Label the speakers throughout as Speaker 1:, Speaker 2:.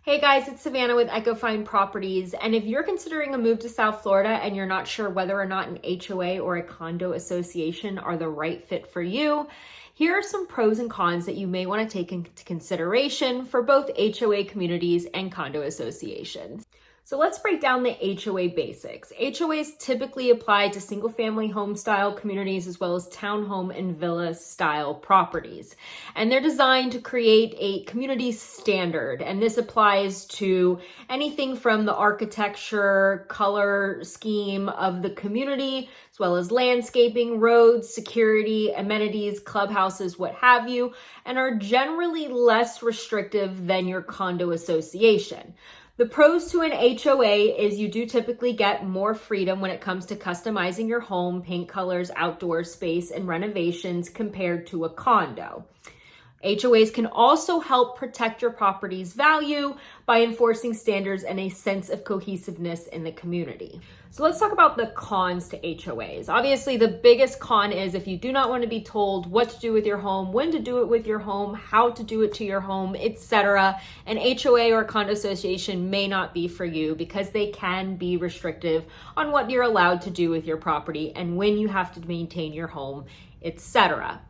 Speaker 1: Hey guys, it's Savannah with Ecofine Properties, and if you're considering a move to South Florida and you're not sure whether or not an HOA or a condo association are the right fit for you, here are some pros and cons that you may want to take into consideration for both HOA communities and condo associations. So let's break down the HOA basics. HOAs typically apply to single-family home style communities as well as townhome and villa style properties. And they're designed to create a community standard. And this applies to anything from the architecture, color scheme of the community, as well as landscaping, roads, security, amenities, clubhouses, what have you, and are generally less restrictive than your condo association. The pros to an HOA is you do typically get more freedom when it comes to customizing your home, paint colors, outdoor space, and renovations compared to a condo. HOAs can also help protect your property's value by enforcing standards and a sense of cohesiveness in the community. So let's talk about the cons to HOAs. Obviously, the biggest con is if you do not want to be told what to do with your home, when to do it with your home, how to do it to your home, etc. An HOA or condo association may not be for you because they can be restrictive on what you're allowed to do with your property and when you have to maintain your home, etc.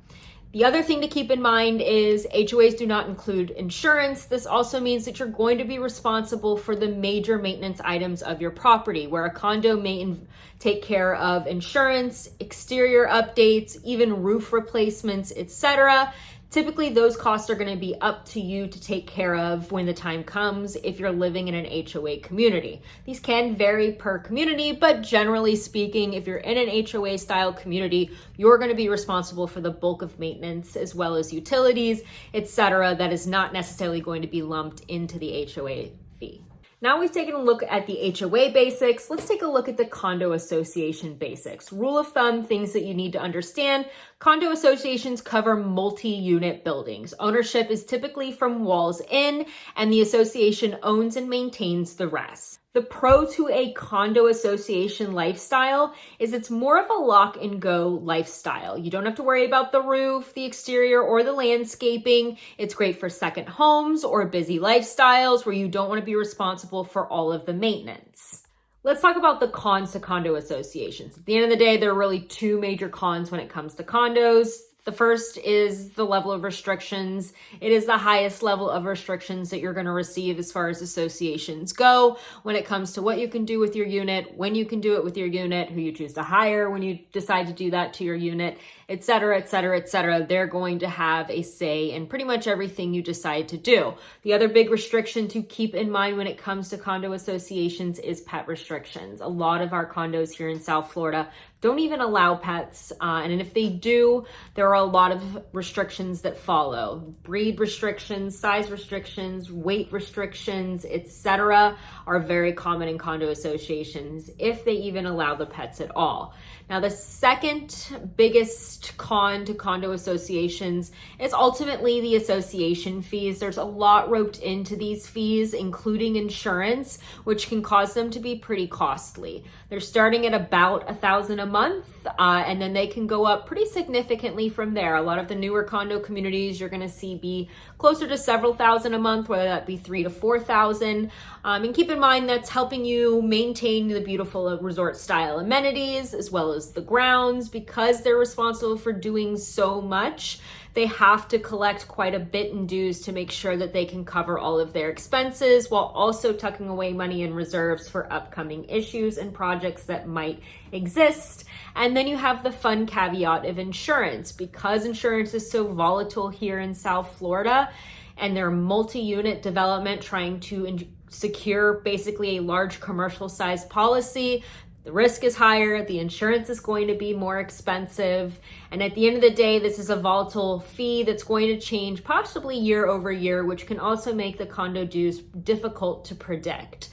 Speaker 1: The other thing to keep in mind is HOAs do not include insurance. This also means that you're going to be responsible for the major maintenance items of your property, where a condo may take care of insurance, exterior updates, even roof replacements, etc. Typically, those costs are going to be up to you to take care of when the time comes if you're living in an HOA community. These can vary per community, but generally speaking, if you're in an HOA style community, you're going to be responsible for the bulk of maintenance as well as utilities, etc. That is not necessarily going to be lumped into the HOA fee. Now we've taken a look at the HOA basics. Let's take a look at the condo association basics. Rule of thumb, things that you need to understand. Condo associations cover multi-unit buildings. Ownership is typically from walls in, and the association owns and maintains the rest. The pro to a condo association lifestyle is it's more of a lock and go lifestyle. You don't have to worry about the roof, the exterior, or the landscaping. It's great for second homes or busy lifestyles where you don't want to be responsible for all of the maintenance. Let's talk about the cons to condo associations. At the end of the day, there are really two major cons when it comes to condos. The first is the level of restrictions. It is the highest level of restrictions that you're going to receive as far as associations go when it comes to what you can do with your unit, when you can do it with your unit, who you choose to hire when you decide to do that to your unit, etc., etc., etc. They're going to have a say in pretty much everything you decide to do. The other big restriction to keep in mind when it comes to condo associations is pet restrictions. A lot of our condos here in South Florida don't even allow pets, and if they do, there are a lot of restrictions that follow. Breed restrictions, size restrictions, weight restrictions, etc. are very common in condo associations, if they even allow the pets at all. Now, the second biggest con to condo associations is ultimately the association fees. There's a lot roped into these fees, including insurance, which can cause them to be pretty costly. They're starting at about $1,000 a month, and then they can go up pretty significantly from there. A lot of the newer condo communities you're going to see be closer to several thousand a month, whether that be $3,000 to $4,000. And keep in mind that's helping you maintain the beautiful resort style amenities as well as the grounds. Because they're responsible for doing so much, they have to collect quite a bit in dues to make sure that they can cover all of their expenses while also tucking away money in reserves for upcoming issues and projects that might exist. And then you have the fun caveat of insurance. Because insurance is so volatile here in South Florida and they're multi-unit development trying to secure basically a large commercial size policy, the risk is higher, the insurance is going to be more expensive, and at the end of the day, this is a volatile fee that's going to change possibly year over year, which can also make the condo dues difficult to predict.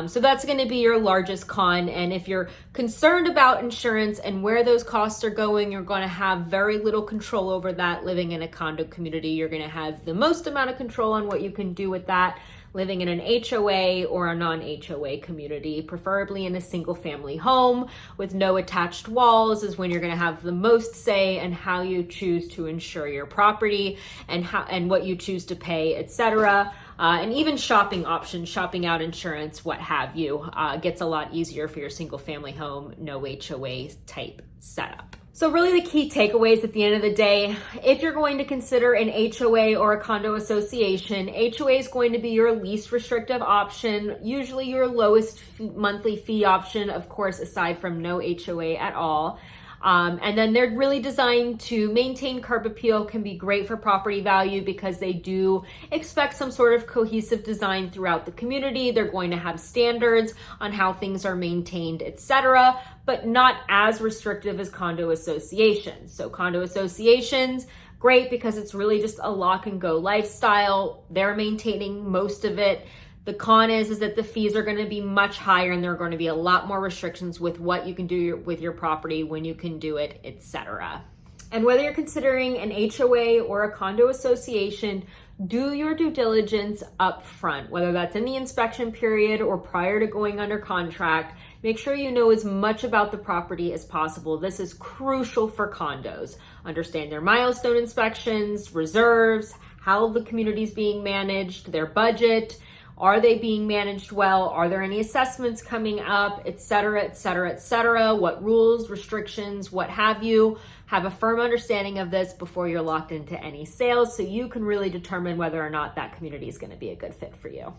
Speaker 1: So that's going to be your largest con, and if you're concerned about insurance and where those costs are going, you're going to have very little control over that living in a condo community. You're going to have the most amount of control on what you can do with that living in an HOA or a non-HOA community, preferably in a single family home with no attached walls, is when you're going to have the most say in how you choose to insure your property and what you choose to pay, etc. and even shopping options, shopping out insurance, what have you, gets a lot easier for your single family home, no HOA type setup. So really the key takeaways at the end of the day, if you're going to consider an HOA or a condo association, HOA is going to be your least restrictive option, usually your lowest monthly fee option, of course, aside from no HOA at all. And then they're really designed to maintain curb appeal, can be great for property value because they do expect some sort of cohesive design throughout the community. They're going to have standards on how things are maintained, etc., but not as restrictive as condo associations. So condo associations, great because it's really just a lock and go lifestyle. They're maintaining most of it. The con is that the fees are going to be much higher and there are going to be a lot more restrictions with what you can do with your property, when you can do it, etc. And whether you're considering an HOA or a condo association, do your due diligence up front, whether that's in the inspection period or prior to going under contract. Make sure you know as much about the property as possible. This is crucial for condos. Understand their milestone inspections, reserves, how the community is being managed, their budget. Are they being managed well? Are there any assessments coming up, etc., etc., etc.? What rules, restrictions, what have you? Have a firm understanding of this before you're locked into any sales so you can really determine whether or not that community is going to be a good fit for you.